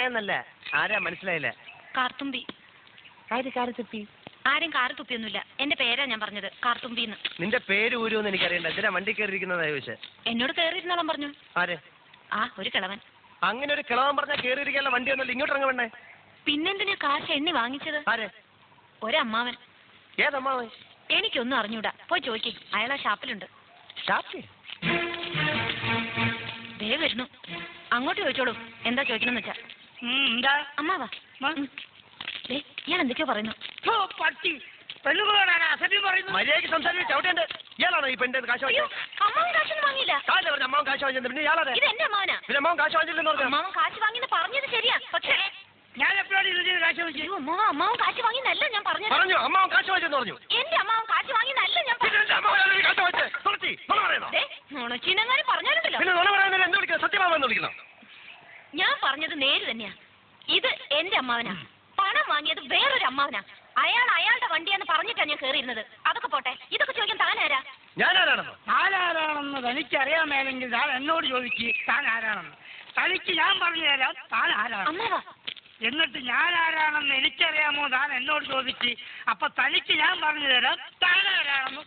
എന്നല്ല ആരാ മനസ്സിലായില്ല. കാർത്തുമ്പി. ആരും കാറ് തുപ്പിയൊന്നുമില്ല. എന്റെ പേരാ ഞാൻ പറഞ്ഞത്, കാർത്തുമ്പിന്ന്. നിന്റെ പേര് ഊരുമെന്ന് എനിക്കറിയണ്ട. എന്തിനാ വണ്ടി കയറിയിരിക്കുന്നതാ ചോദിച്ചേ? എന്നോട് കയറിയിരുന്നോളം പറഞ്ഞു. ആരെ? ഒരു കിളവൻ. അങ്ങനെ ഒരു കിളവൻ പറഞ്ഞാൽ കയറിയിരിക്കാനുള്ള വണ്ടി ഒന്നുമില്ല. ഇങ്ങോട്ട് ഇറങ്ങ വേണ്ടേ? പിന്നെന്തിനാ കാശ് എണ്ണി വാങ്ങിച്ചത്? ആരെ? ഒരമ്മാവൻ. ഏതമ്മാവൻ? എനിക്കൊന്നും അറിഞ്ഞൂടാ. പോയി ചോദിക്കേ, അയാളാ ഷാപ്പിലുണ്ട്. ഷാപ്പിൽ? ദേ വരുന്നു. അങ്ങോട്ട് ചോദിച്ചോളൂ, എന്താ ചോദിക്കണമെന്ന് വെച്ചാ. അമ്മാവാ, ഇയാൾ എന്തൊക്കെയോ പറയുന്നു. മര്യാദയ്ക്ക് സംസാരിച്ച് ചവിട്ടേണ്ട. ഇയാളാണോ ഈ പെണ്ണിന്റെ കാശ് വാങ്ങിയത്? അമ്മാവൻ കാശൊന്നും വാങ്ങിയില്ല. അമ്മാവൻ കാശ് വാങ്ങിയത് പിന്നെ ഇയാളെ? ഇത് എന്റെ അമ്മാവനാ. പിന്നെ അമ്മാവൻ കാശ് വാങ്ങിച്ചില്ലെന്ന് പറഞ്ഞു. അമ്മാവൻ കാശ് വാങ്ങിന്ന് പറഞ്ഞത് ശരിയാ, പക്ഷേ ഞാൻ എപ്പോഴാണ് ഇതിന്റെ കാശ് വാങ്ങിച്ചത്? അമ്മാവൻ കാശ് വാങ്ങിന്നല്ല ഞാൻ പറഞ്ഞത്. പറഞ്ഞു അമ്മാവൻ കാശ് വാങ്ങിച്ചെന്ന് പറഞ്ഞു. എന്റെ അമ്മാവൻ കാശ് വാങ്ങിന്നല്ല ഞാൻ നുണച്ചീനങ്ങാനും പറഞ്ഞാലുണ്ടല്ലോ. സത്യമാവെന്ന് വിളിക്കണം. ഞാൻ പറഞ്ഞത് നേര് തന്നെയാ. ഇത് എന്റെ അമ്മാവനാ. പണം വാങ്ങിയത് വേറൊരു അമ്മാവനാ. അയാൾ അയാളുടെ വണ്ടിയാന്ന് പറഞ്ഞിട്ടാ ഞാൻ കയറിയിരുന്നത്. അതൊക്കെ പോട്ടെ, ഇതൊക്കെ ചോദിക്കാൻ താനാരാ? താനാരാണെന്ന് തനിക്കറിയാമേലെങ്കിൽ താൻ എന്നോട് ചോദിക്ക് താൻ ആരാണെന്ന്. തനിക്ക് ഞാൻ പറഞ്ഞു തരാം താൻ ആരാണ്. അമ്മാവാ, എന്നിട്ട് ഞാൻ ആരാണെന്ന് എനിക്കറിയാമോ താൻ എന്നോട് ചോദിച്ച്. അപ്പൊ തനിക്ക് ഞാൻ പറഞ്ഞു തരാം താൻ ആരാണെന്ന്.